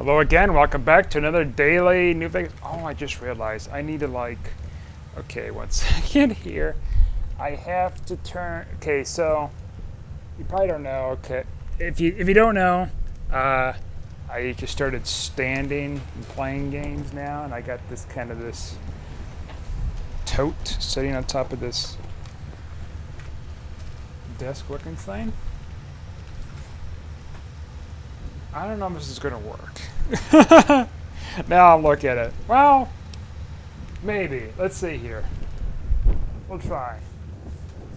Hello again, welcome back to another daily New Vegas. Oh, I just realized I need to okay, 1 second here. I have to turn, okay, so you probably don't know, okay. If you don't know, I just started standing and playing games now, and I got this this tote sitting on top of this desk looking thing. I don't know if this is going to work. Now I'll look at it. Well, maybe. Let's see here. We'll try.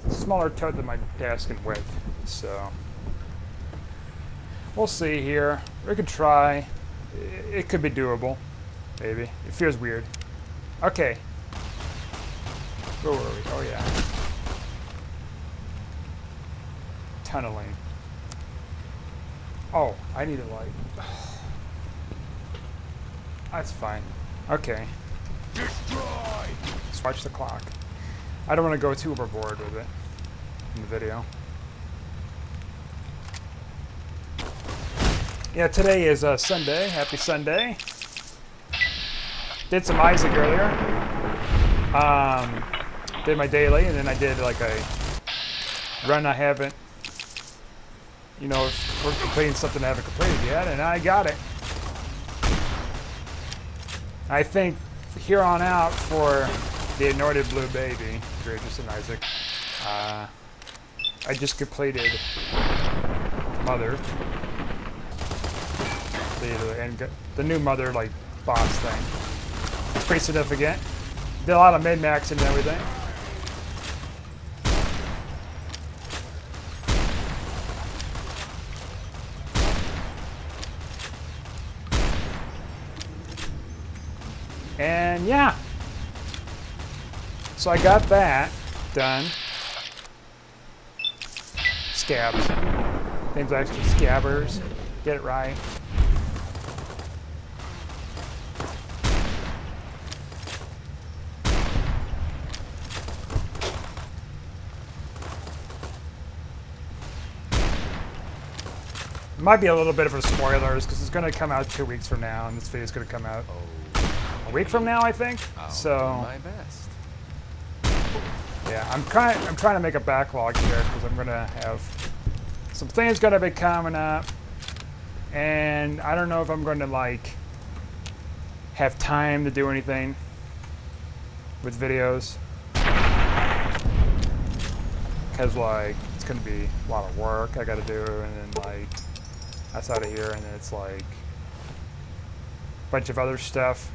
It's a smaller tote than my desk in width, so we'll see here. We could try. It could be doable. Maybe. It feels weird. Okay. Where were we? Oh, yeah. Tunneling. Oh, I need a light. That's fine. Okay. Destroy! Let's watch the clock. I don't want to go too overboard with it in the video. Yeah, today is Sunday. Happy Sunday. Did some Isaac earlier. Did my daily, and then I did like a run I haven't, you know, we're completing something I haven't completed yet, and I got it. I think here on out for the Anointed Blue Baby, Courageous and Isaac, I just completed Mother, the new Mother like boss thing. It's pretty significant. Did a lot of min-max and everything. And yeah, so I got that done. Scabs. Name's actually Scabbers. Get it right. Might be a little bit of a spoilers because it's going to come out 2 weeks from now, and this video is going to come out a week from now, I think. So my best. Yeah, I'm trying to make a backlog here because I'm going to have some things going to be coming up, and I don't know if I'm going to have time to do anything with videos because it's going to be a lot of work I got to do, and then outside of here, and then it's a bunch of other stuff.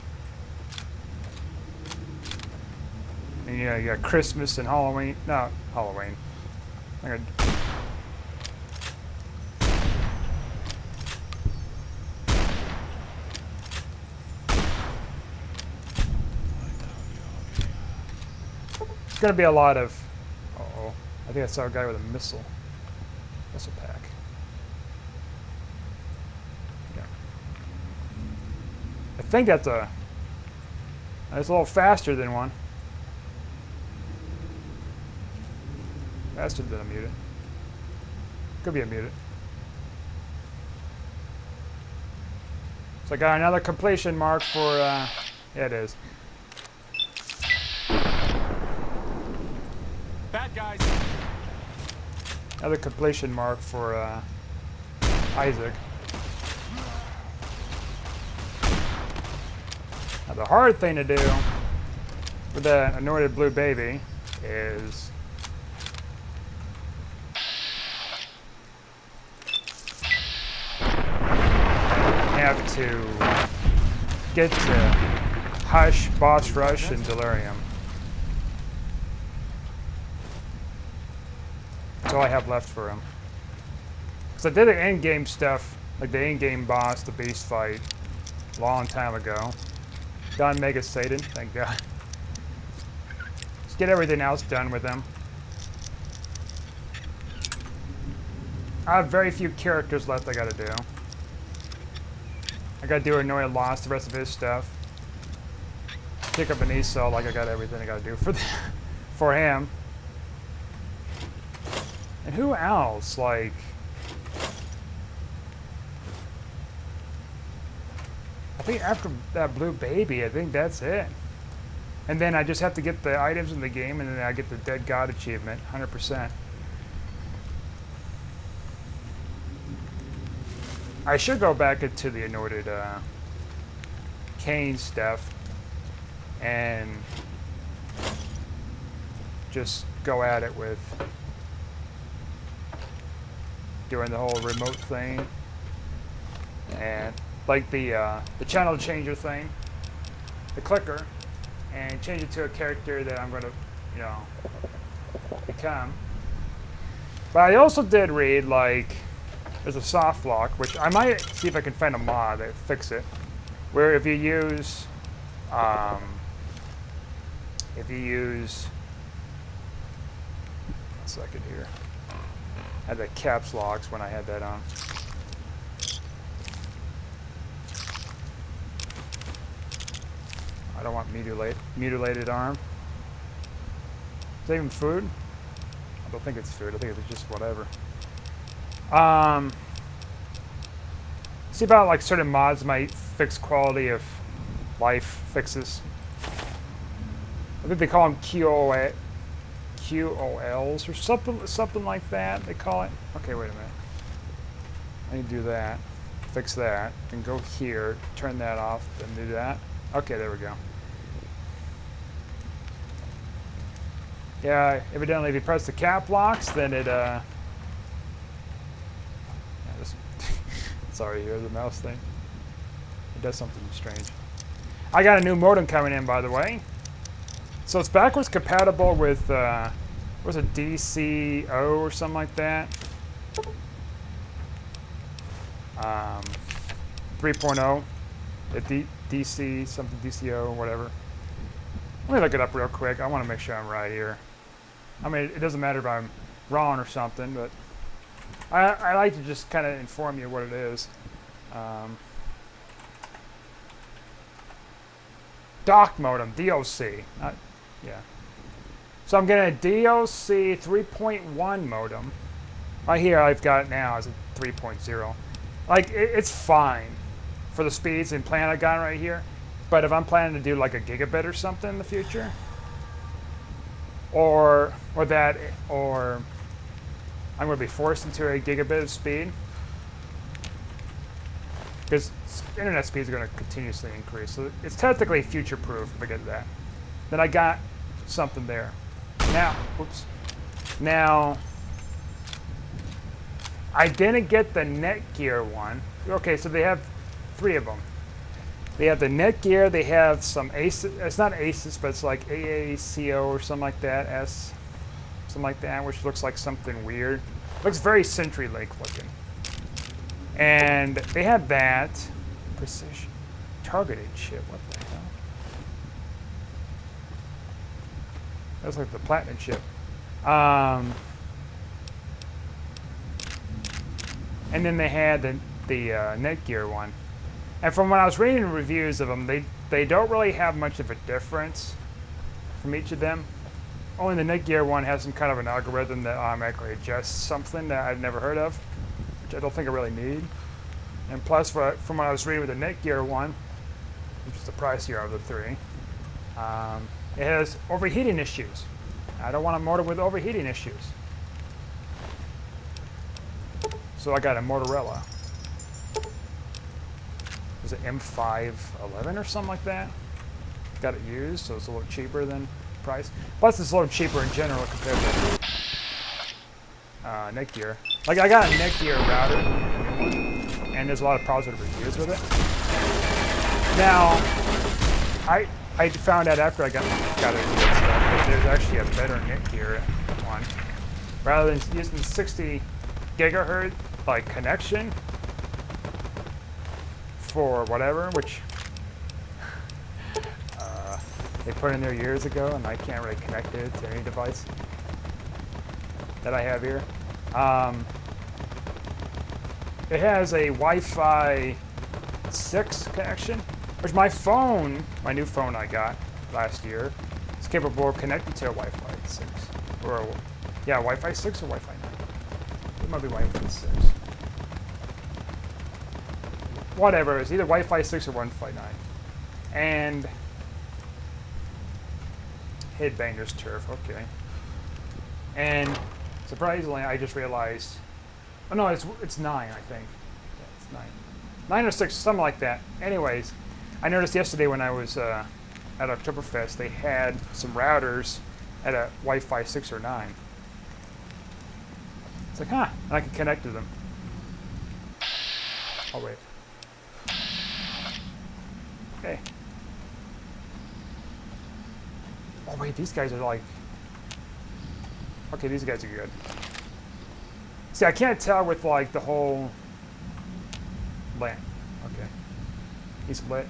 And you got Christmas and Halloween. No, Halloween. It's gonna be a lot of. Uh-oh. I think I saw a guy with a missile pack. Yeah. I think that's a little faster than one. Faster than a mutant. Could be a mutant. So I got another completion mark for, yeah it is. Bad guys. Another completion mark for Isaac. Now the hard thing to do with the Anointed Blue Baby is have to get to Hush, Boss Rush, and Delirium. That's all I have left for him. Because I did the end-game stuff, like the end-game boss, the beast fight, a long time ago. Done Mega Satan, thank God. Let's get everything else done with him. I have very few characters left I gotta do. I gotta do Annoyed Lost, the rest of his stuff. Pick up an Esau, I got everything I gotta do for him. And who else? think after that blue baby, I think that's it. And then I just have to get the items in the game, and then I get the Dead God achievement, 100%. I should go back into the Anointed Cain stuff and just go at it with doing the whole remote thing and like the channel changer thing, the clicker, and change it to a character that I'm going to, you know, become. But I also did read, like, there's a soft lock, which I might see if I can find a mod that fix it, where if you use one second here, I had the caps locks when I had that on. I don't want mutilated arm. Is that even food? I don't think it's food. I think it's just whatever. See about like certain mods might fix quality of life fixes. I think they call them QOLs or something like that. They call it. Okay, wait a minute. I need to do that. Fix that, and go here. Turn that off, and do that. Okay, there we go. Yeah, evidently if you press the cap locks, then it, yeah, sorry, here's the mouse thing. It does something strange. I got a new modem coming in, by the way. So it's backwards compatible with, what was it, DCO or something like that? 3.0, the DC, something DCO, whatever. Let me look it up real quick. I want to make sure I'm right here. I mean, it doesn't matter if I'm wrong or something, but I like to just kind of inform you what it is. Dock modem, DOC. Yeah. So I'm getting a DOC 3.1 modem. Right here I've got it now as a 3.0. Like, it's fine for the speeds and plan I got right here. But if I'm planning to do like a gigabit or something in the future, or I'm going to be forced into a gigabit of speed, because internet speeds are going to continuously increase. So it's technically future-proof if I get that. Then I got something there. Now, oops. Now, I didn't get the Netgear one. Okay, so they have 3 of them. They have the Netgear, they have some Asus, it's not Asus, but it's like AACO or something like that, something like that, which looks like something weird. Looks very CenturyLink looking. And they have that. Precision. Targeted chip, what the hell? That's like the Platinum chip. And then they had the Netgear one. And from when I was reading reviews of them, they don't really have much of a difference from each of them. Only the Netgear one has some kind of an algorithm that automatically adjusts something that I've never heard of, which I don't think I really need. And plus, from what I was reading with the Netgear one, which is the pricier of the 3, it has overheating issues. I don't want a modem with overheating issues. So I got a Motorola. Was it M511 or something like that? Got it used, so it's a little cheaper than price. Plus, it's a little cheaper in general compared to Netgear. Like, I got a Netgear router, and there's a lot of positive reviews with it. Now, I found out after I got it and stuff that there's actually a better Netgear one. Rather than using 60 gigahertz like connection for whatever, which they put in there years ago, and I can't really connect it to any device that I have here. It has a Wi-Fi 6 connection, which my phone, my new phone I got last year, is capable of connecting to a Wi-Fi 6. Or, yeah, Wi-Fi 6 or Wi-Fi 9. It might be Wi-Fi 6. whatever. It's either Wi-Fi 6 or Wi-Fi 9. And Headbanger's turf, okay. And surprisingly, I just realized, oh no, it's 9, I think. Yeah, it's 9. 9 or 6, something like that. Anyways, I noticed yesterday when I was at Oktoberfest, they had some routers at a Wi-Fi 6 or 9. It's like, huh, and I can connect to them. Oh, wait. Okay. Oh, wait, these guys are like... Okay, these guys are good. See, I can't tell with, like, the whole... lamp. Okay. He's lit.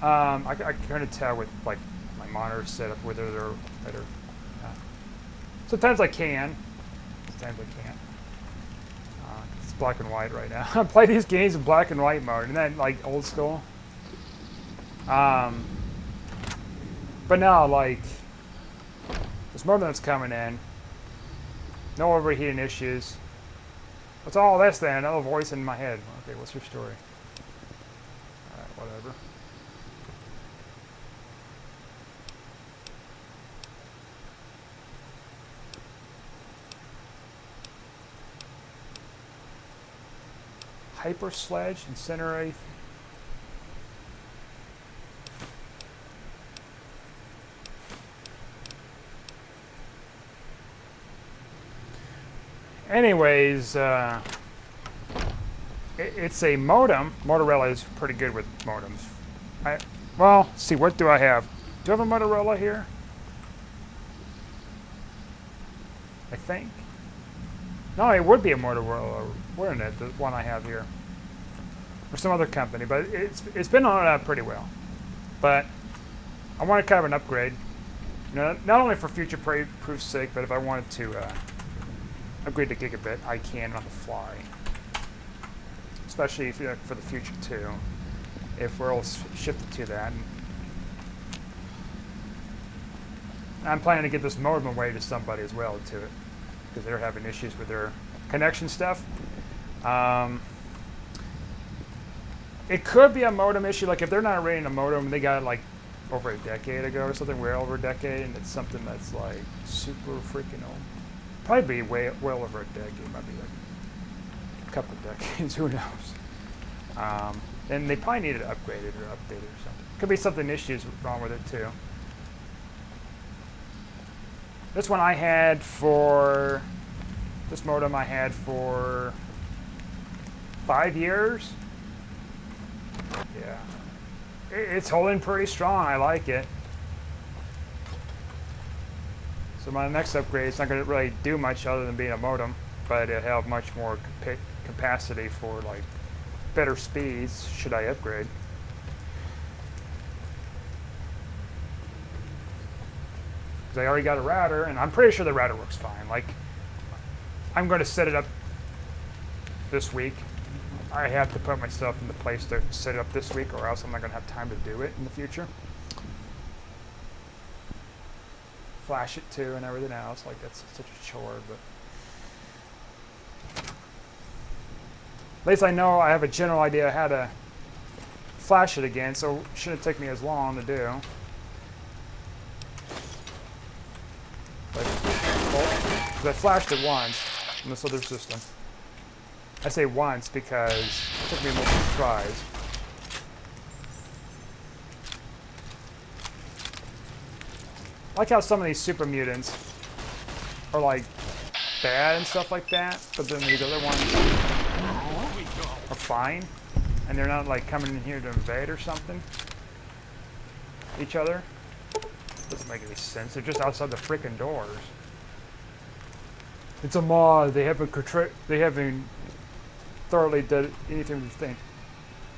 I can kind of tell with, like, my monitor setup whether they're better. Sometimes I can. Sometimes I can't. It's black and white right now. I play these games in black and white mode. Isn't that, like, old school? But now, like, this modem that's coming in, no overheating issues. What's all this then? Another voice in my head. Okay, what's your story? Alright, whatever. Hyper Sledge, Incinerate. Anyways, it's a modem. Motorola is pretty good with modems. Well, let's see, what do I have? Do I have a Motorola here? I think. No, it would be a Motorola, wouldn't it? The one I have here, or some other company. But it's been on pretty well. But I wanted kind of an upgrade. You know, not only for future-proof sake, but if I wanted to upgrade to gigabit, I can on the fly. Especially if, for the future too, if we're all shifted to that. And I'm planning to get this modem away to somebody as well too, because they're having issues with their connection stuff. It could be a modem issue, like if they're not rating a modem, they got it like over a decade ago or something, way over a decade, and it's something that's like super freaking old. Probably be well over a decade, might be like a couple of decades, who knows. And they probably need to upgrade it or update it or something. Could be something issues wrong with it too. This one I had for, this modem I had for 5 years. Yeah. It's holding pretty strong, I like it. So my next upgrade is not going to really do much other than being a modem, but it'll have much more capacity for like better speeds should I upgrade. Because I already got a router, and I'm pretty sure the router works fine. Like, I'm going to set it up this week. I have to put myself in the place to set it up this week, or else I'm not going to have time to do it in the future. Flash it too and everything else, like that's such a chore, but at least I know I have a general idea how to flash it again, so it shouldn't take me as long to do. But, well, 'cause I flashed it once in this other system. I say once because it took me multiple tries. I like how some of these super mutants are like bad and stuff like that, but then these other ones are fine, and they're not like coming in here to invade or something. Each other. Doesn't make any sense. They're just outside the freaking doors. It's a mod. They haven't thoroughly did anything with the thing.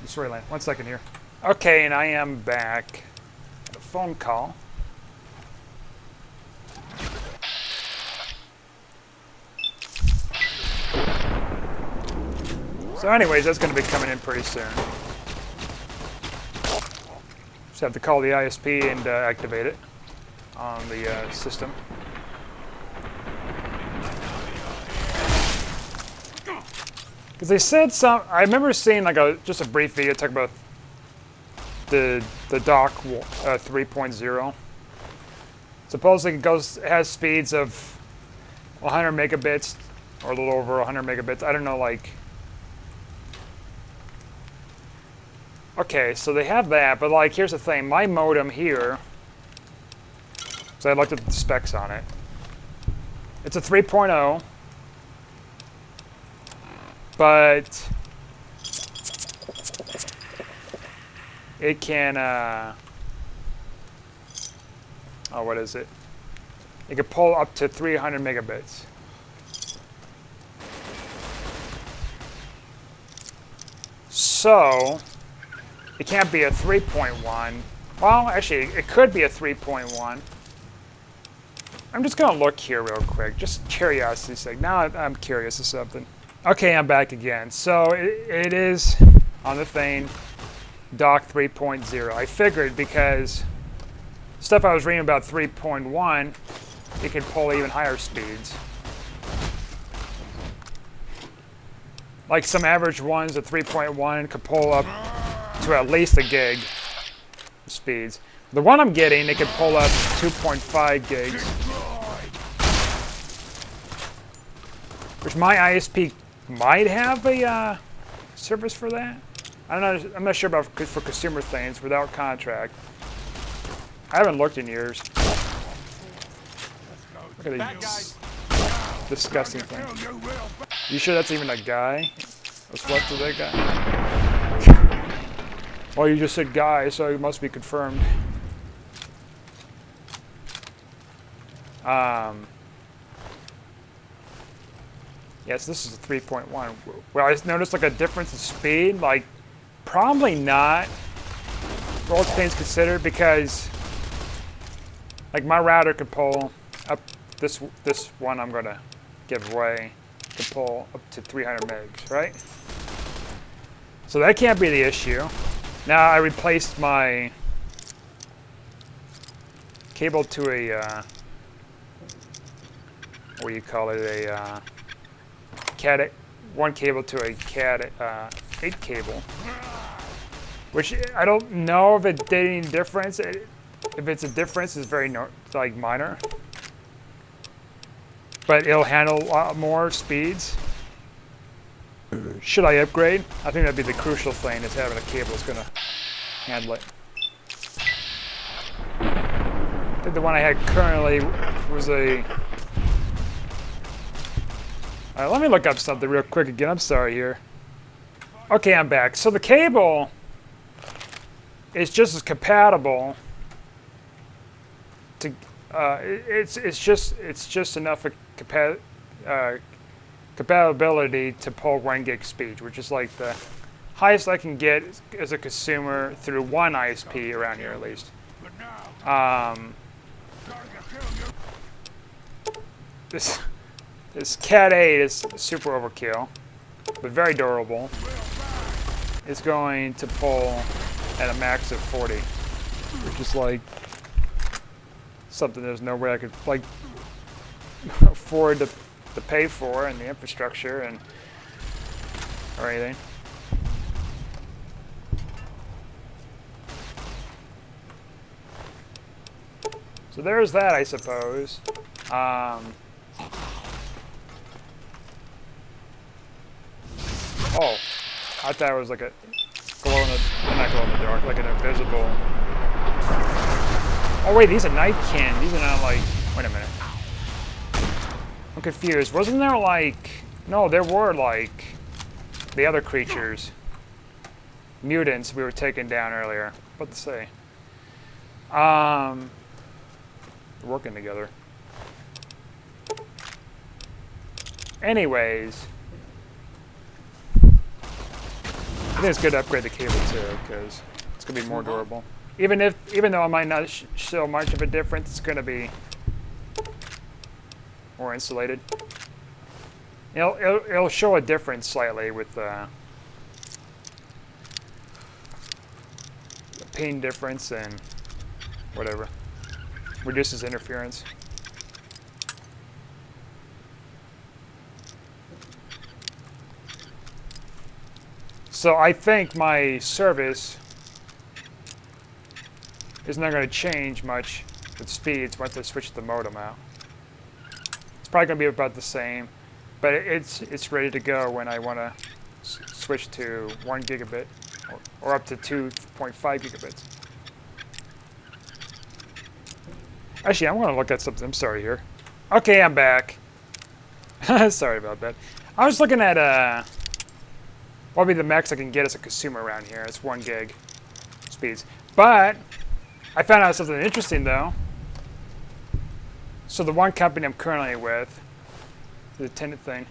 The storyline. 1 second here. Okay, and I am back. A phone call. So anyways, that's going to be coming in pretty soon. Just have to call the ISP and activate it on the system. Because they said I remember seeing like just a brief video talking about the dock 3.0. Supposedly it has speeds of 100 megabits or a little over 100 megabits. I don't know, like. Okay, so they have that, but like, here's the thing. My modem here, so I looked at the specs on it. It's a 3.0, but it can, oh, what is it? It can pull up to 300 megabits. So, it can't be a 3.1. Well, actually, it could be a 3.1. I'm just going to look here real quick, just curiosity's sake. Now I'm curious of something. Okay, I'm back again. So it is on the thing, dock 3.0. I figured because stuff I was reading about 3.1, it could pull even higher speeds. Like some average ones at 3.1 could pull up to at least a gig speeds. The one I'm getting, it could pull up 2.5 gigs. Which my ISP might have a service for that. I'm not sure about for consumer things without contract. I haven't looked in years. Look at these disgusting things. You sure that's even a guy? What's left of that guy? Well, you just said guy, so it must be confirmed. Yes, this is a 3.1. Well, I noticed like a difference in speed. Like, probably not. For all things considered, because like my router could pull up this one I'm gonna give away could pull up to 300 megs, right? So that can't be the issue. Now I replaced my cable to a what do you call it? A one cable to a Cat 8 cable, which I don't know if it did any difference. If it's a difference, it's very like minor, but it'll handle a lot more speeds. Should I upgrade? I think that'd be the crucial thing, is having a cable that's gonna handle it. I think the one I had currently was a. Let me look up something real quick again. I'm sorry here. Okay, I'm back. So the cable is just as compatible to. It's just enough compatibility to pull 1 gig speed, which is like the highest I can get as a consumer through one ISP around here, at least. This Cat 8 is super overkill, but very durable. It's going to pull at a max of 40, which is like something there's no way I could like afford to pay for, and the infrastructure and or anything. So there's that, I suppose. Oh, I thought it was like a not glow in the dark, like an invisible. Oh wait, these are nightkin. These are not like. Wait a minute. I'm confused. Wasn't there like? No, there were like the other creatures, mutants we were taking down earlier. What to say? Working together. Anyways. I think it's good to upgrade the cable too, because it's gonna be more durable. Even though I might not show much of a difference, it's gonna be more insulated. It'll show a difference slightly with the ping difference and whatever. Reduces interference. So I think my service is not going to change much with speeds once I switch the modem out. It's probably going to be about the same, but it's ready to go when I want to switch to 1 gigabit or up to 2.5 gigabits. Actually, I'm going to look at something. I'm sorry here. Okay, I'm back. Sorry about that. I was looking at probably the max I can get as a consumer around here. It's 1 gig speeds. But I found out something interesting though. So the one company I'm currently with, the tenant thing,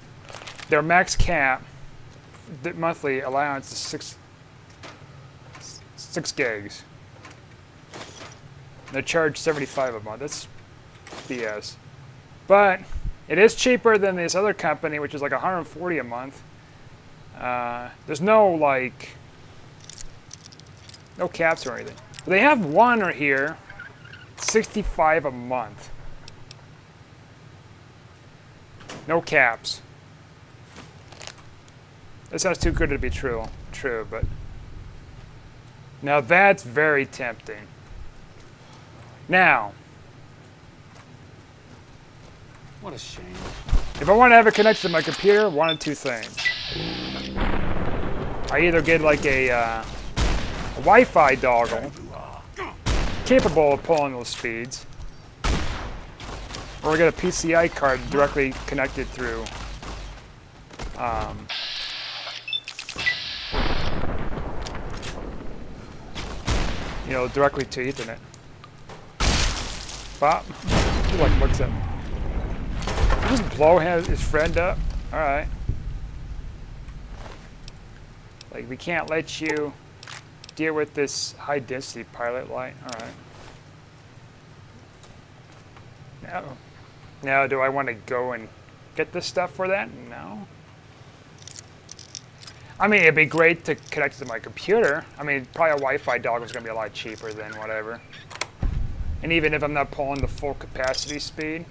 their max cap, the monthly allowance is 6 gigs. They charge $75 a month. That's BS. But it is cheaper than this other company, which is like $140 a month. There's no no caps or anything. But they have one right here, $65 a month. No caps. That sounds too good to be true, but now that's very tempting. Now, What a shame. if I want to have it connected to my computer, one of two things. I either get like a Wi-Fi dongle capable of pulling those speeds, or I get a PCI card directly connected through you know, directly to Ethernet. Bob, he like looks at me. Just blow his friend up. All right. Like, we can't let you deal with this high density pilot light. All right. Now, do I want to go and get this stuff for that? No. I mean, it'd be great to connect it to my computer. I mean, probably a Wi-Fi dongle is going to be a lot cheaper than whatever. And even if I'm not pulling the full capacity speed,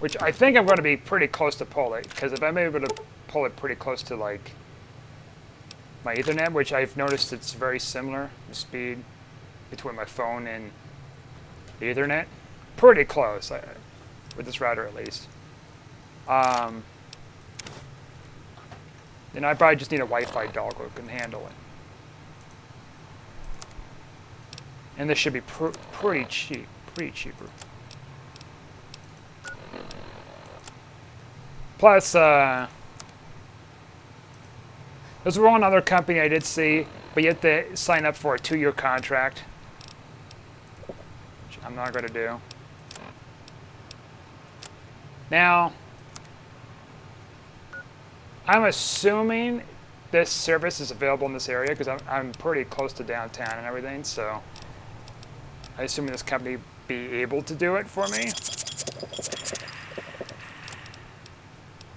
which I think I'm going to be pretty close to pull it, because if I'm able to pull it pretty close to like my Ethernet, which I've noticed it's very similar, the speed between my phone and the Ethernet, pretty close, with this router at least. Then I probably just need a Wi-Fi dongle that can handle it. And this should be pretty cheaper. Plus, there's one other company I did see, but you have to sign up for a 2-year contract, which I'm not going to do. Now, I'm assuming this service is available in this area because I'm pretty close to downtown and everything, so I assume this company be able to do it for me.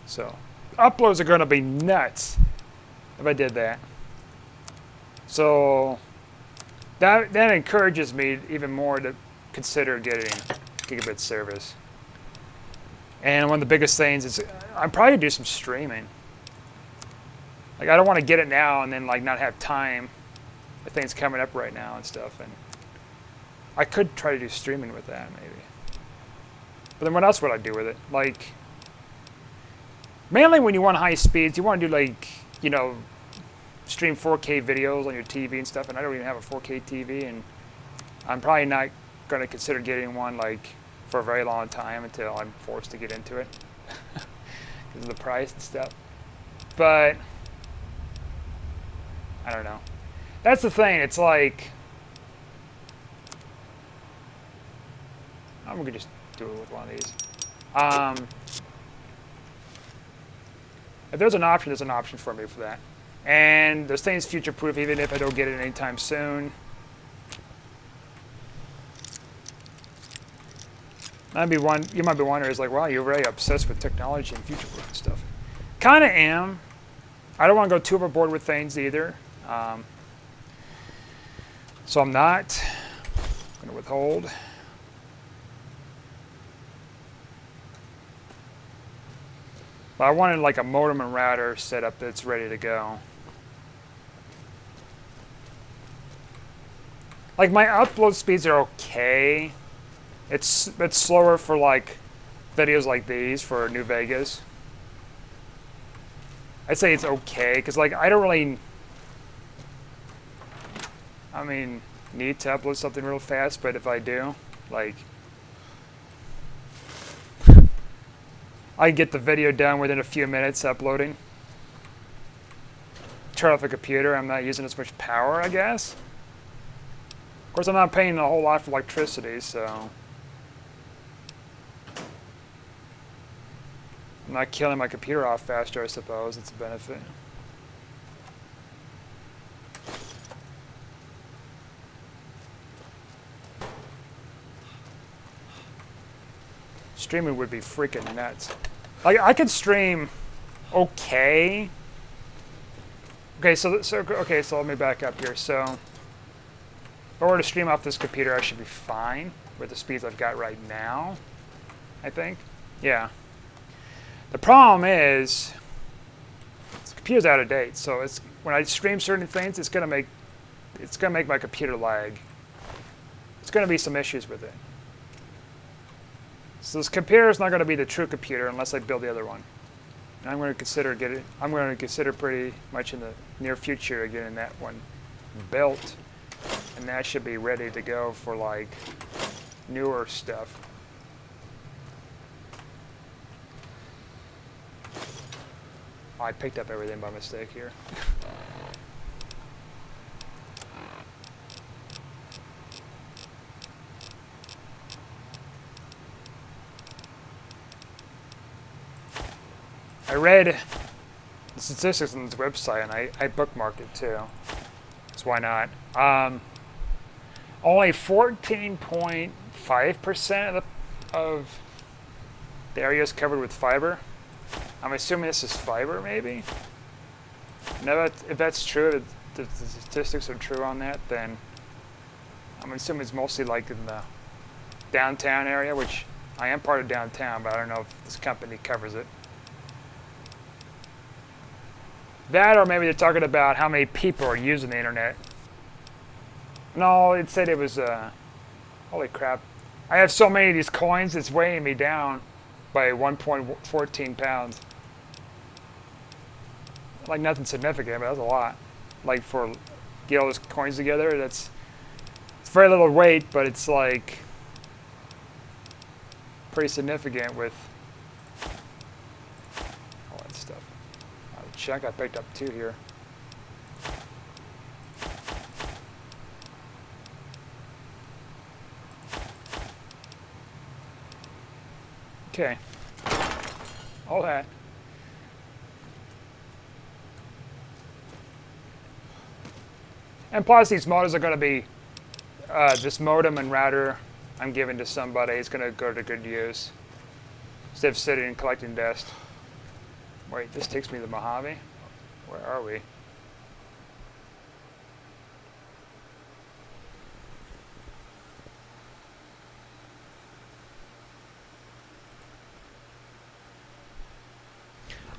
So, uploads are going to be nuts if I did that. So, that encourages me even more to consider getting gigabit service. And one of the biggest things is I'm probably going to do some streaming. Like, I don't want to get it now and then like not have time with things coming up right now and stuff. And I could try to do streaming with that maybe. But then what else would I do with it? Like, mainly when you want high speeds, you want to do like, you know, stream 4K videos on your TV and stuff. And I don't even have a 4K TV, and I'm probably not going to consider getting one like for a very long time until I'm forced to get into it because of the price and stuff. But I don't know. That's the thing. It's like, I'm gonna just do it with one of these. If there's an option for me for that. And this thing's future-proof, even if I don't get it anytime soon. You might be wondering, is like, wow, you're very obsessed with technology and future-proof and stuff. Kind of am. I don't want to go too overboard with things either. So I'm not going to withhold. But I wanted like a modem and router set up that's ready to go. Like my upload speeds are okay. It's slower for like videos like these for New Vegas. I'd say it's okay because like I don't really, I mean, need to upload something real fast. But if I do, like, I get the video done within a few minutes uploading. Turn off the computer. I'm not using as much power, I guess. Of course, I'm not paying a whole lot for electricity, so I'm not killing my computer off faster, I suppose. It's a benefit. Streaming would be freaking nuts. Like, I could stream okay. Okay, so let me back up here. So, if I were to stream off this computer, I should be fine with the speeds I've got right now, I think. Yeah. The problem is, the computer's out of date. So it's when I stream certain things, it's gonna make my computer lag. There's gonna be some issues with it. So this computer is not gonna be the true computer unless I build the other one. And I'm going to consider pretty much in the near future getting that one built, and that should be ready to go for like newer stuff. Oh, I picked up everything by mistake here. I read the statistics on this website, and I bookmarked it too. So why not? Only 14.5% of the area is covered with fiber. I'm assuming this is fiber, maybe? Now, if that's true, if the statistics are true on that, then I'm assuming it's mostly like in the downtown area, which I am part of downtown, but I don't know if this company covers it. That, or maybe they're talking about how many people are using the internet. No, it said it was, holy crap. I have so many of these coins, it's weighing me down by 1.14 pounds. Like nothing significant, but that's a lot. Like for get all those coins together, it's very little weight, but it's like pretty significant with all that stuff. I'll check, I picked up 2 here. Okay, all that. And plus these modems are going to be, this modem and router I'm giving to somebody is going to go to good use. Instead of sitting and collecting dust. Wait, this takes me to Mojave? Where are we?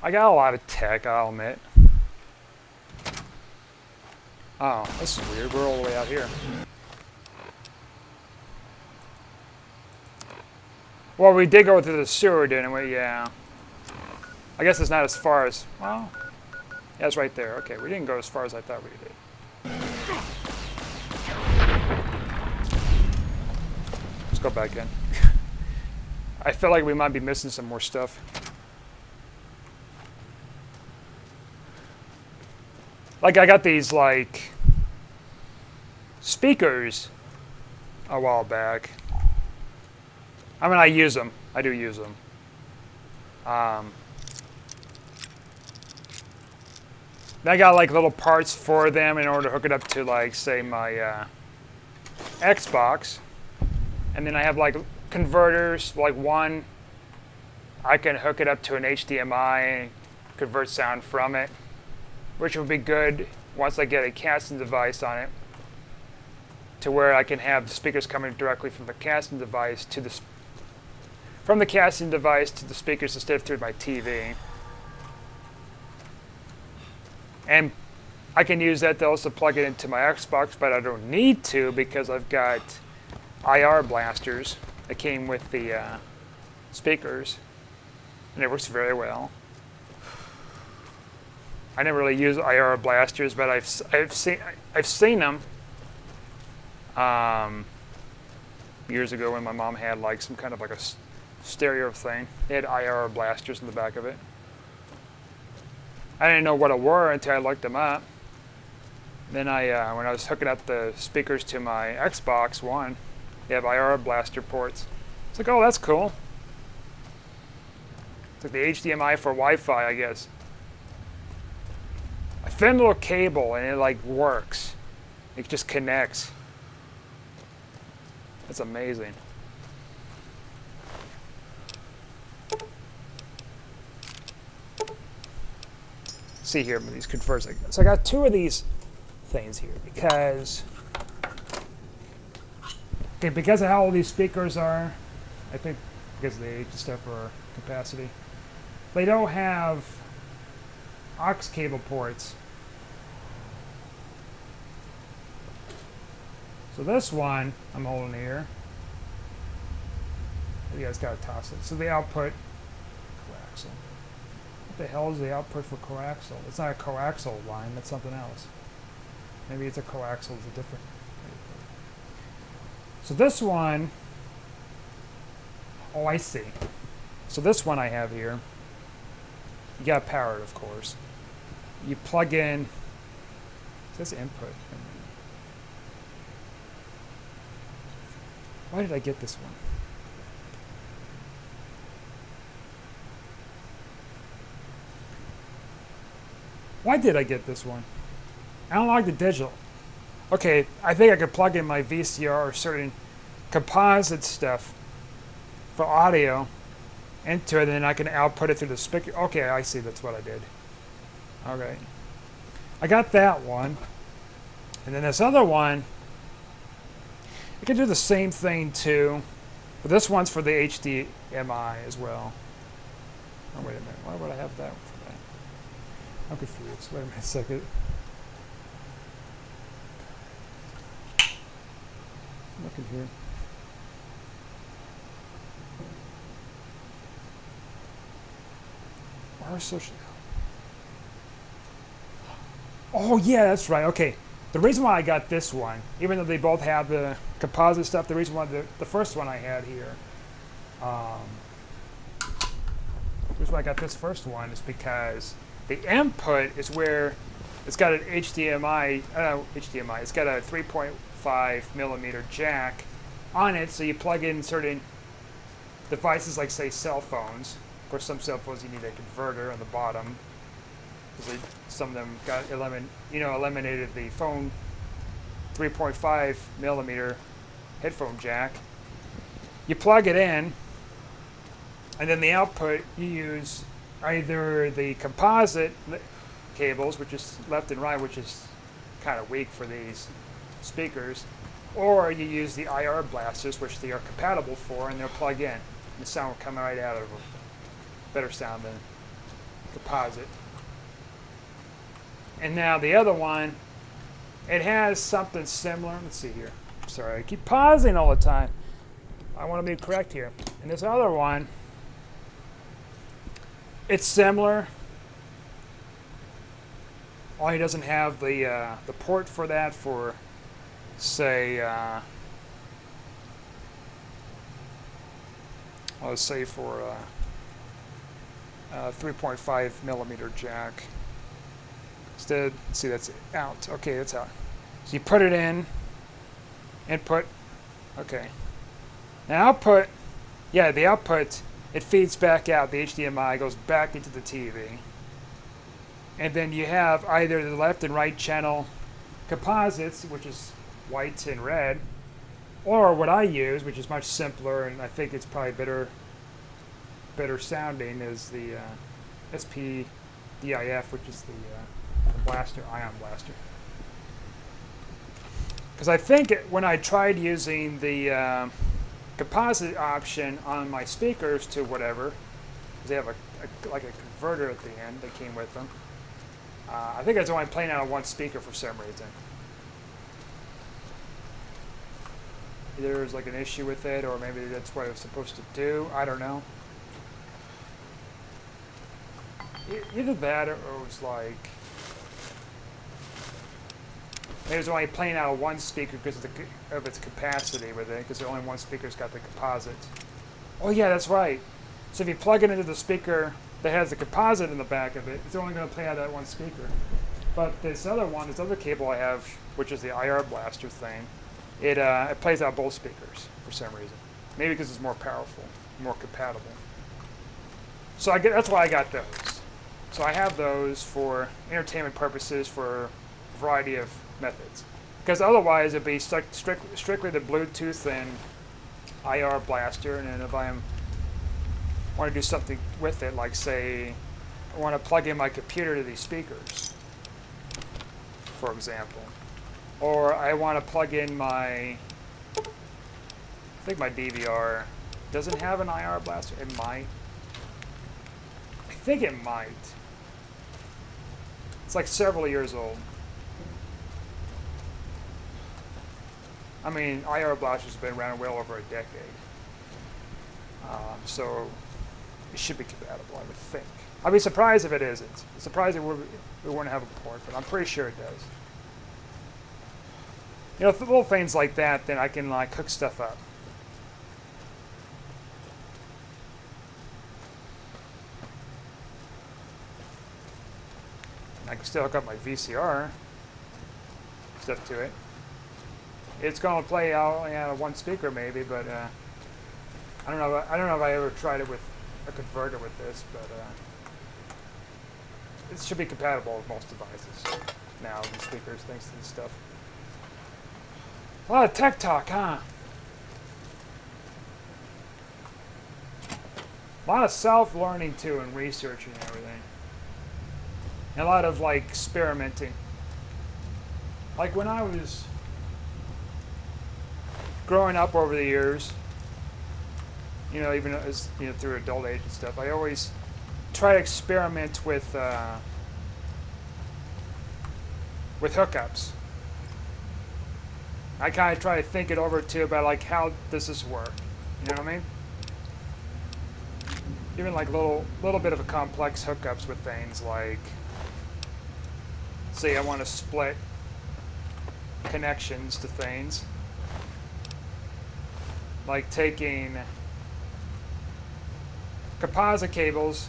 I got a lot of tech, I'll admit. Oh, this is weird. We're all the way out here. Well, we did go through the sewer, didn't we? Yeah. I guess it's not as far as... Well, yeah, it's right there. Okay, we didn't go as far as I thought we did. Let's go back in. I feel like we might be missing some more stuff. Like, I got these, like, speakers a while back. I mean, I use them. I do use them. I got, like, little parts for them in order to hook it up to, like, say, my Xbox. And then I have, like, converters. Like, one, I can hook it up to an HDMI and convert sound from it, which would be good once I get a casting device on it, to where I can have the speakers coming directly from the casting device to the from the casting device to the speakers instead of through my TV. And I can use that to also plug it into my Xbox, but I don't need to because I've got IR blasters that came with the speakers, and it works very well. I never really use IR blasters, but I've seen them years ago when my mom had like some kind of like a stereo thing. They had IR blasters in the back of it. I didn't know what it were until I looked them up. Then when I was hooking up the speakers to my Xbox One, they have IR blaster ports. It's like, oh, that's cool. It's like the HDMI for Wi-Fi, I guess. A thin little cable, and it like works. It just connects. That's amazing. See here with these converters. So I got two of these things here because of how old these speakers are, I think because of the age and stuff or capacity, they don't have aux cable ports. So this one I'm holding here, you guys gotta toss it. So the output coaxial. What the hell is the output for coaxial? It's not a coaxial line, that's something else. Maybe it's a coaxial, it's a different. So this one, oh, I see. So this one I have here, you got to power it, of course. You plug in, it says input. Why did I get this one? Why did I get this one? I don't like the digital. Okay, I think I could plug in my VCR or certain composite stuff for audio into it, and then I can output it through the speaker. Okay, I see, that's what I did. Okay. I got that one. And then this other one, I can do the same thing too, but this one's for the HDMI as well. Oh, wait a minute, why would I have that for that? I'm confused, wait a minute a second. Looking here. Our social. Oh yeah, that's right. Okay, the reason why I got this one, even though they both have the composite stuff, the reason why the first one I had here, the reason why I got this first one is because the input is where it's got an HDMI. HDMI. It's got a 3.5 millimeter jack on it, so you plug in certain devices like, say, cell phones. Of course, some cell phones you need a converter on the bottom because some of them got eliminated the phone 3.5 millimeter headphone jack. You plug it in, and then the output you use either the composite cables, which is left and right, which is kind of weak for these speakers, or you use the IR blasters, which they are compatible for, and they'll plug in. The sound will come right out of them. Better sound than composite. And now the other one, it has something similar. Let's see here. Sorry, I keep pausing all the time. I want to be correct here. And this other one, it's similar. Only doesn't have the port for that for, say, let's say for 3.5 millimeter jack. Instead, see, that's out. Okay, that's out. So you put it in, input. Okay. Now output, yeah, the output, it feeds back out. The HDMI goes back into the TV. And then you have either the left and right channel composites, which is white and red, or what I use, which is much simpler, and I think it's probably better sounding, is the SPDIF, which is the blaster, ion blaster. Because I think when I tried using the composite option on my speakers to whatever, because they have like a converter at the end that came with them, I think it's only playing out of one speaker for some reason. Either there's like an issue with it, or maybe that's what it was supposed to do. I don't know. Either that, or it was like maybe it was only playing out of one speaker because of its capacity with it, because only one speaker's got the composite. Oh yeah, that's right. So if you plug it into the speaker that has the composite in the back of it, it's only going to play out of that one speaker. But this other cable I have, which is the IR blaster thing, it plays out both speakers for some reason. Maybe because it's more powerful, more compatible. So that's why I got those. So I have those for entertainment purposes for a variety of methods. Because otherwise it'd be strictly the Bluetooth and IR blaster, and then if I want to do something with it, like say I want to plug in my computer to these speakers, for example, or I want to plug in I think my DVR doesn't have an IR blaster. It might. I think it might. It's like several years old. I mean, IR blasters have been around well over a decade. So it should be compatible, I would think. I'd be surprised if it isn't. I'm surprised it wouldn't have a port, but I'm pretty sure it does. You know, little things like that, then I can like hook stuff up. I can still hook up my VCR stuff to it. It's going to play out of one speaker maybe, but I don't know if I ever tried it with a converter with this, but it should be compatible with most devices now, the speakers, thanks to this stuff. A lot of tech talk, huh? A lot of self-learning too, and researching and everything. And a lot of like experimenting. Like when I was growing up over the years, you know, even as you know through adult age and stuff, I always try to experiment with hookups. I kind of try to think it over too about like how does this work? You know what I mean? Even like little bit of a complex hookups with things like, say I want to split connections to things, like taking composite cables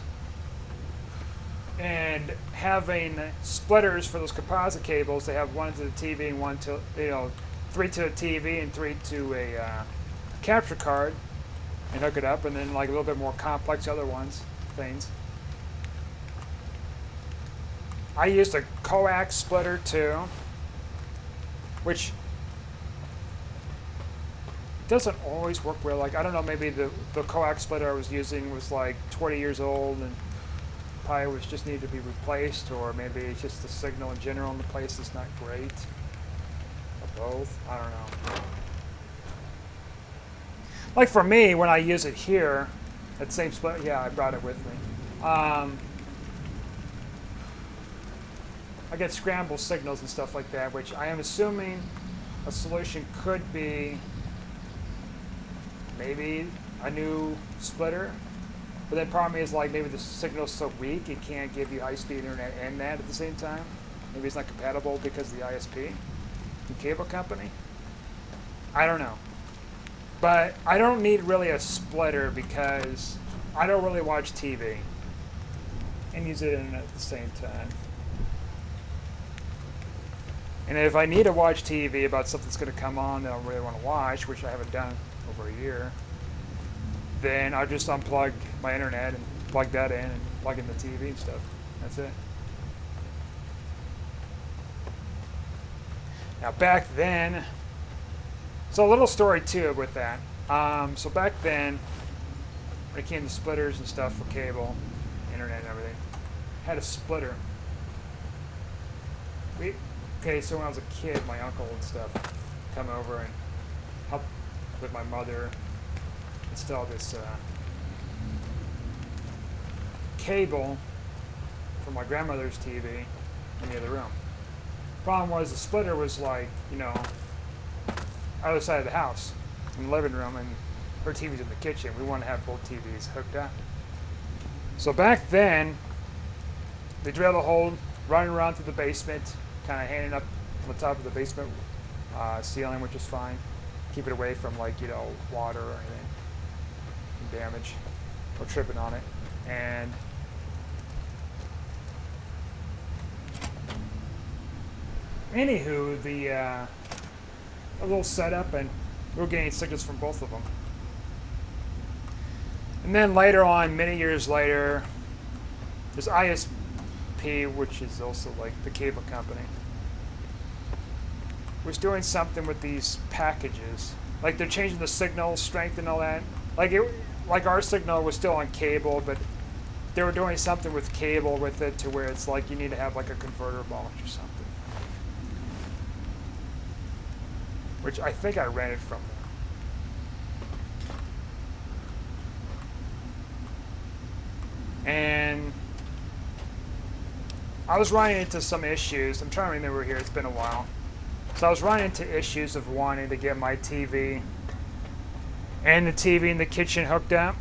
and having splitters for those composite cables. They have one to the TV and one to, you know, 3 to a TV and 3 to a capture card, and hook it up, and then like a little bit more complex other things. I used a coax splitter too, which doesn't always work well. Like, I don't know, maybe the coax splitter I was using was like 20 years old and probably just needed to be replaced, or maybe it's just the signal in general in the place is not great. Or both, I don't know. Like for me, when I use it here, that same split, yeah, I brought it with me. I get scrambled signals and stuff like that, which I am assuming a solution could be maybe a new splitter. But the problem is like maybe the signal's so weak it can't give you high-speed internet and that at the same time. Maybe it's not compatible because of the ISP, the cable company. I don't know. But I don't need really a splitter because I don't really watch TV and use the internet at the same time. And if I need to watch TV about something that's going to come on that I really want to watch, which I haven't done over a year, then I'll just unplug my internet and plug that in and plug in the TV and stuff. That's it. Now back then, so a little story too with that. So back then, when it came to splitters and stuff for cable, internet and everything, I had a splitter. Okay, so when I was a kid, my uncle and stuff come over and help with my mother install this cable for my grandmother's TV in the other room. Problem was the splitter was like, you know, other side of the house, in the living room, and her TV's in the kitchen. We want to have both TVs hooked up. So back then, they drilled a hole, running around through the basement, kind of hanging up on the top of the basement ceiling, which is fine. Keep it away from, like, you know, water or anything, damage, or tripping on it. And anywho, a little setup, and we were getting signals from both of them. And then later on, many years later, there's ISP, which is also like the cable company, was doing something with these packages. Like they're changing the signal strength and all that. Like our signal was still on cable, but they were doing something with cable with it to where it's like you need to have like a converter box or something. Which I think I rented from them. And I was running into some issues. I'm trying to remember here, it's been a while. So I was running into issues of wanting to get my TV and the TV in the kitchen hooked up.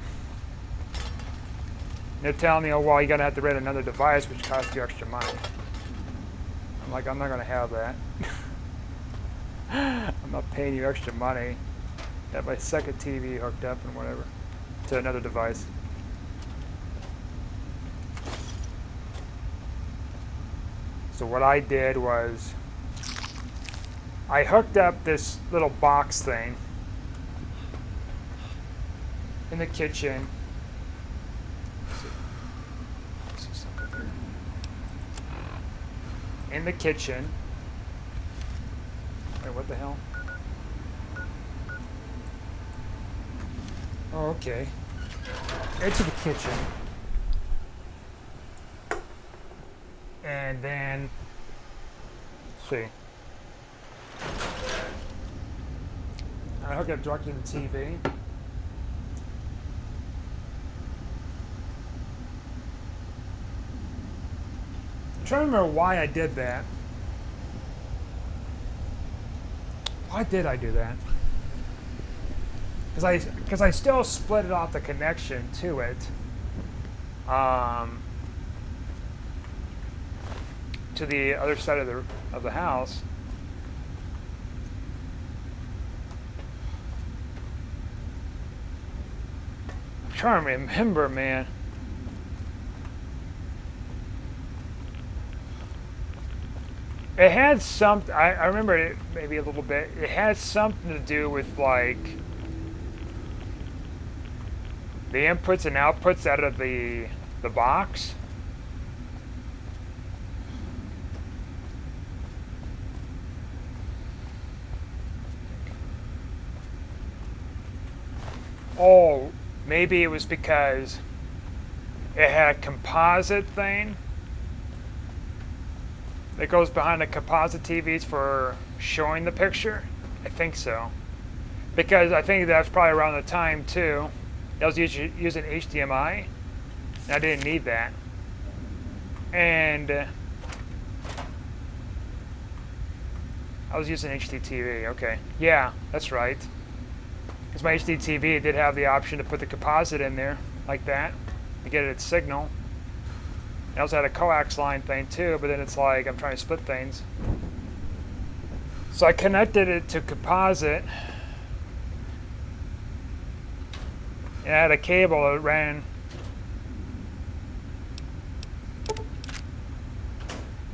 They're telling me, oh, well, you're going to have to rent another device, which costs you extra money. I'm like, I'm not going to have that. I'm not paying you extra money. Have my second TV hooked up and whatever to another device. So what I did was I hooked up this little box thing in the kitchen. In the kitchen. Wait, what the hell? Oh, okay. Into the kitchen. And then, let's see. I hook it directly to the TV. I'm trying to remember why I did that. Why did I do that? Because I still split it off the connection to it. To the other side of the house. I'm trying to remember, man. It had something. I remember it maybe a little bit. It had something to do with like the inputs and outputs out of the box. Oh, maybe it was because it had a composite thing that goes behind the composite TVs for showing the picture. I think so. Because I think that's probably around the time too. I was using HDMI, and I didn't need that. And I was using HDTV, okay. Yeah, that's right. Because my HDTV did have the option to put the composite in there, like that, to get its signal. I also had a coax line thing too, but then it's like I'm trying to split things. So I connected it to composite. And I had a cable that ran.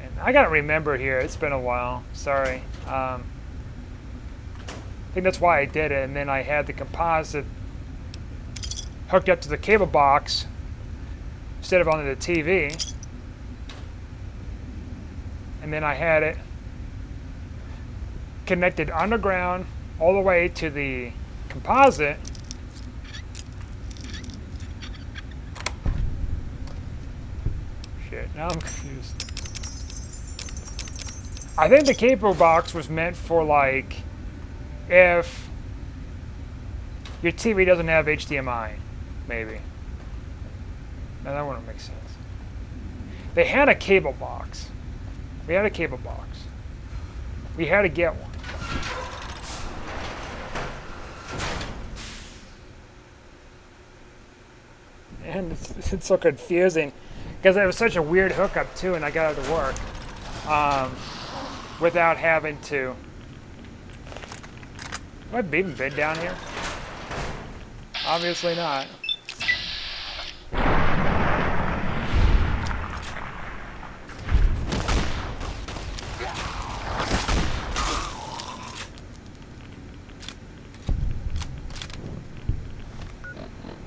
And I gotta remember here, it's been a while, sorry. I think that's why I did it, and then I had the composite hooked up to the cable box instead of onto the TV. And then I had it connected underground all the way to the composite. Shit, now I'm confused. I think the cable box was meant for like if your TV doesn't have HDMI, maybe. Now that wouldn't make sense. They had a cable box. We had a cable box. We had to get one. And it's so confusing because it was such a weird hookup too, and I got it to work without having to. Have I even been down here? Obviously not.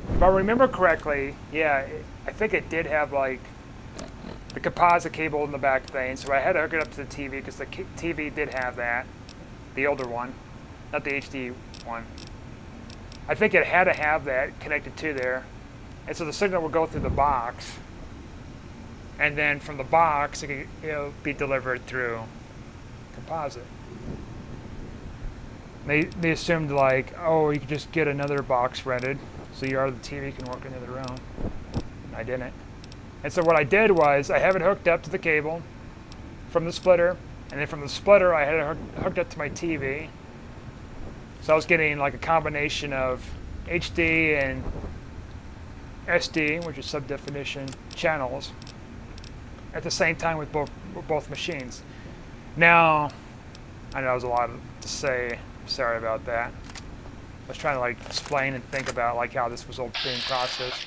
If I remember correctly, yeah, I think it did have like the composite cable in the back thing, so I had to hook it up to the TV because the TV did have that, the older one, not the HD one. I think it had to have that connected to there, and so the signal would go through the box, and then from the box it could, be delivered through composite. They assumed like, oh, you could just get another box rented, so the TV can work in the other room. I didn't. And so what I did was I have it hooked up to the cable from the splitter, and then from the splitter I had it hooked up to my TV. So I was getting like a combination of HD and SD, which is sub-definition channels, at the same time with both machines. Now, I know that was a lot to say. Sorry about that. I was trying to like explain and think about like how this was all being processed.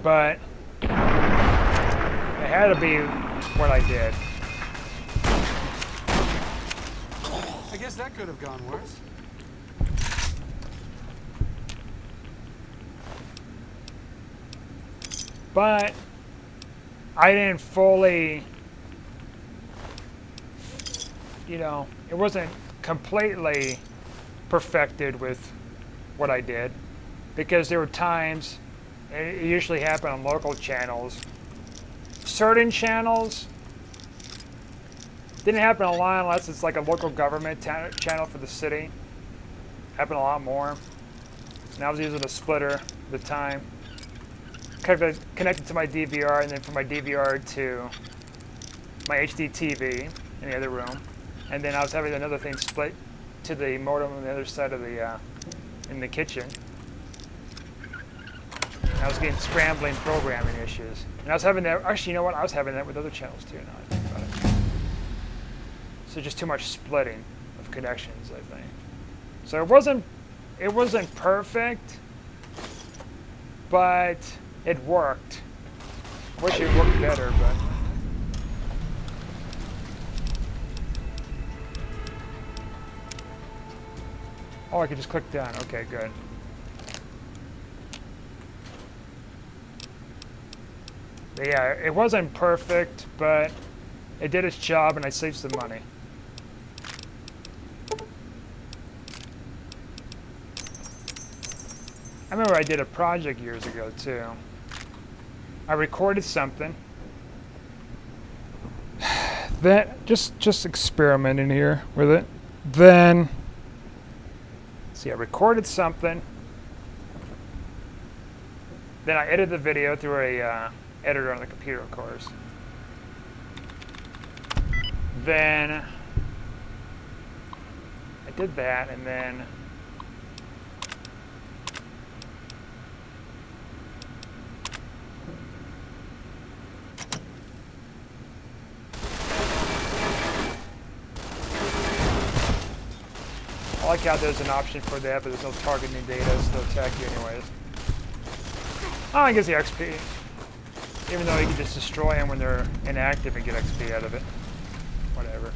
But it had to be what I did. I guess that could have gone worse. But I didn't fully, it wasn't completely perfected with what I did, because there were times, and it usually happened on local channels, certain channels didn't happen a lot unless it's like a local government channel for the city. Happened a lot more. And I was using a splitter at the time, connected to my DVR, and then from my DVR to my HD TV in the other room. And then I was having another thing split to the modem on the other side of the, in the kitchen. And I was getting scrambling programming issues. And I was having that, actually, you know what? I was having that with other channels too, now I think about it. So just too much splitting of connections, I think. So it wasn't perfect, but it worked. Wish it worked better, but. Oh, I could just click down. Okay, good. But yeah, it wasn't perfect, but it did its job and I saved some money. I remember I did a project years ago too. I recorded something. That just experimenting here with it. Then see, I recorded something. Then I edited the video through a editor on the computer, of course. Then I did that, and then I like how there's an option for that, but there's no targeting data, so they'll attack you anyways. Oh, I guess the XP. Even though you can just destroy them when they're inactive and get XP out of it. Whatever.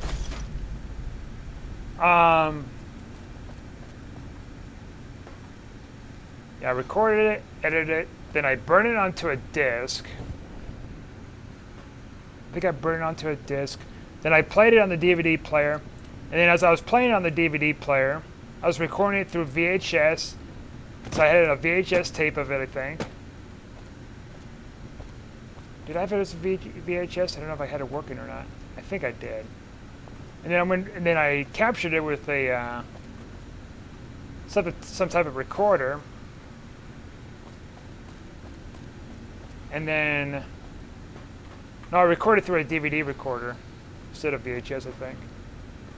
Yeah, I recorded it, edited it, then I burned it onto a disk. I think I burned it onto a disk. Then I played it on the DVD player. And then as I was playing on the DVD player, I was recording it through VHS. So I had a VHS tape of it, I think. Did I have it as a VHS? I don't know if I had it working or not. I think I did. And then I captured it with a some type of recorder. And then, no, I recorded through a DVD recorder instead of VHS, I think.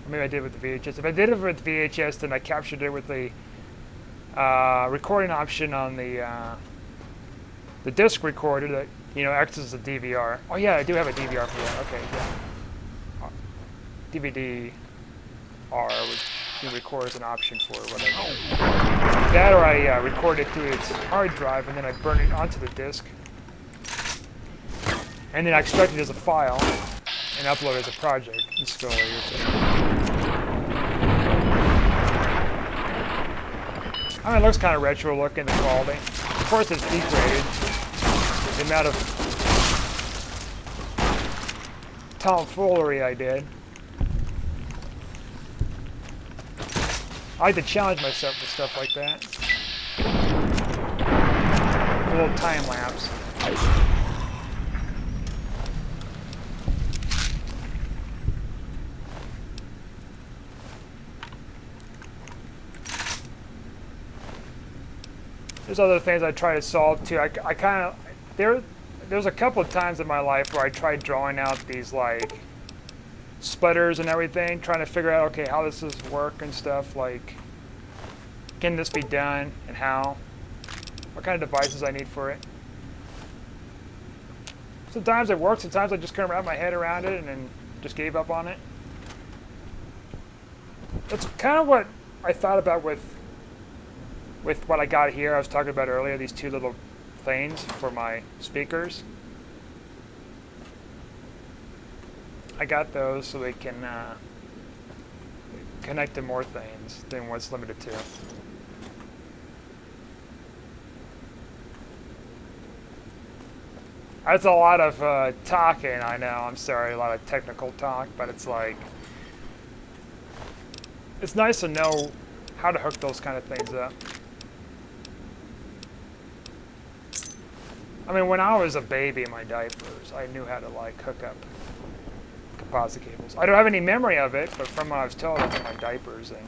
Or maybe I did with the VHS. If I did it with VHS, then I captured it with the recording option on the disc recorder that, you know, acts as a DVR. Oh yeah, I do have a DVR for that. Okay, yeah. DVD R would record as an option for whatever. That, or I record it through its hard drive and then I burn it onto the disc. And then I extract it as a file and upload it as a project. And still I mean, it looks kind of retro looking, the quality. Of course, it's degraded. The amount of tomfoolery I did. I like to challenge myself with stuff like that. A little time lapse. There's other things I try to solve too. I kind of there's a couple of times in my life where I tried drawing out these like splitters and everything, trying to figure out, okay, how does this work and stuff, like can this be done and how, what kind of devices I need for it. Sometimes it works, sometimes I just couldn't wrap my head around it and then just gave up on it. That's kind of what I thought about with what I got here. I was talking about earlier, these two little things for my speakers. I got those so they can connect to more things than what's limited to. That's a lot of talking, I know, I'm sorry, a lot of technical talk, but it's like, it's nice to know how to hook those kind of things up. I mean, when I was a baby in my diapers, I knew how to like hook up composite cables. I don't have any memory of it, but from what I was told in my diapers, they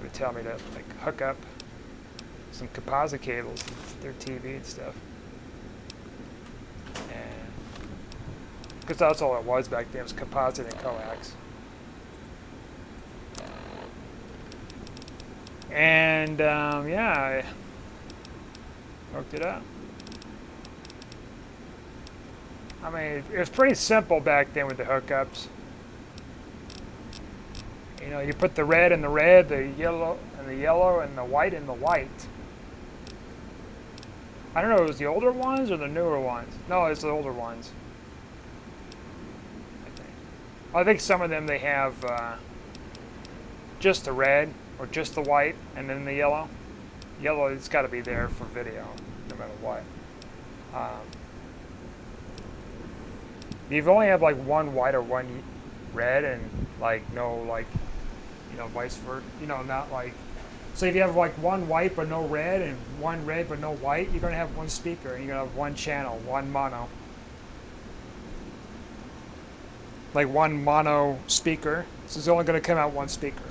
would tell me to like hook up some composite cables to their TV and stuff. And because that's all it was back then, was composite and coax. And yeah, I hooked it up. I mean, it was pretty simple back then with the hookups. You know, you put the red in the red, the yellow and the white in the white. I don't know if it was the older ones or the newer ones. No, it's the older ones. I think some of them they have just the red or just the white and then the yellow. Yellow, it's got to be there for video, no matter what. You've only have like one white or one red and like no like, you know, vice versa, you know, not like, so if you have like one white but no red and one red but no white, you're going to have one speaker and you're going to have one channel, one mono. Like one mono speaker, so it's only going to come out one speaker.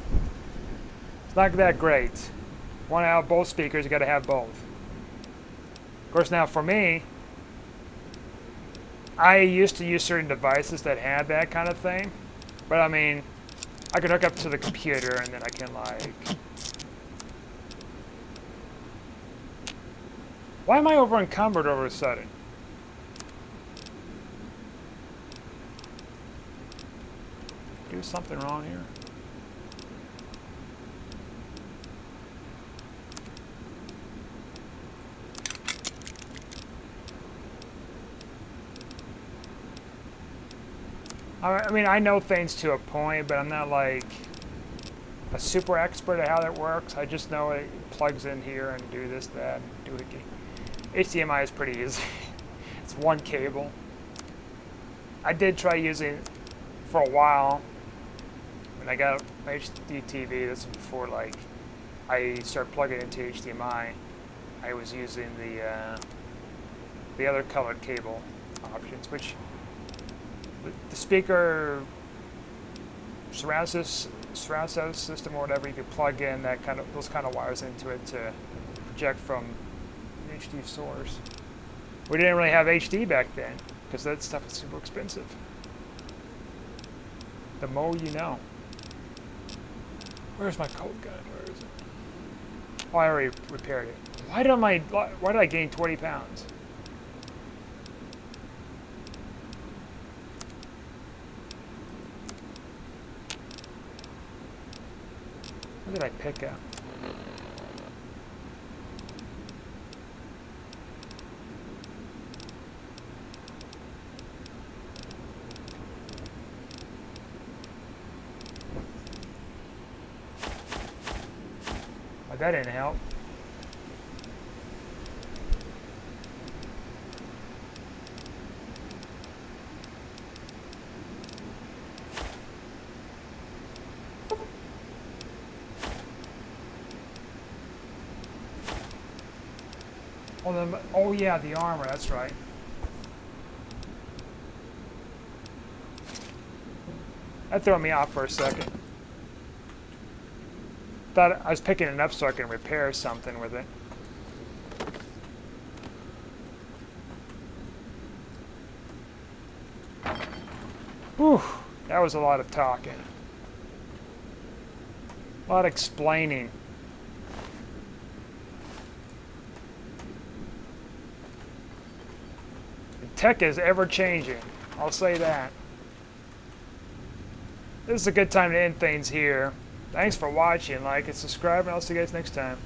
It's not that great. Want to have both speakers, you got to have both. Of course, now for me, I used to use certain devices that had that kind of thing, but I mean, I could hook up to the computer and then I can like, why am I over encumbered all of a sudden? Do something wrong here? I mean, I know things to a point, but I'm not like a super expert at how that works. I just know it plugs in here and do this, that, and do it. HDMI is pretty easy. It's one cable. I did try using it for a while when I got my HD TV. This was before like I started plugging into HDMI. I was using the other colored cable options, which the speaker surround sound system or whatever, you could plug in that kind of those kind of wires into it to project from an HD source. We didn't really have HD back then, because that stuff is super expensive. The more you know. Where's my cold gun? Where is it? Oh, I already repaired it. Why did I gain 20 pounds? What did I pick up? Oh, that didn't help. Oh yeah, the armor, that's right. That threw me off for a second. Thought I was picking it up so I can repair something with it. Whew, that was a lot of talking. A lot of explaining. Tech is ever changing, I'll say that. This is a good time to end things here. Thanks for watching, like and subscribe, and I'll see you guys next time.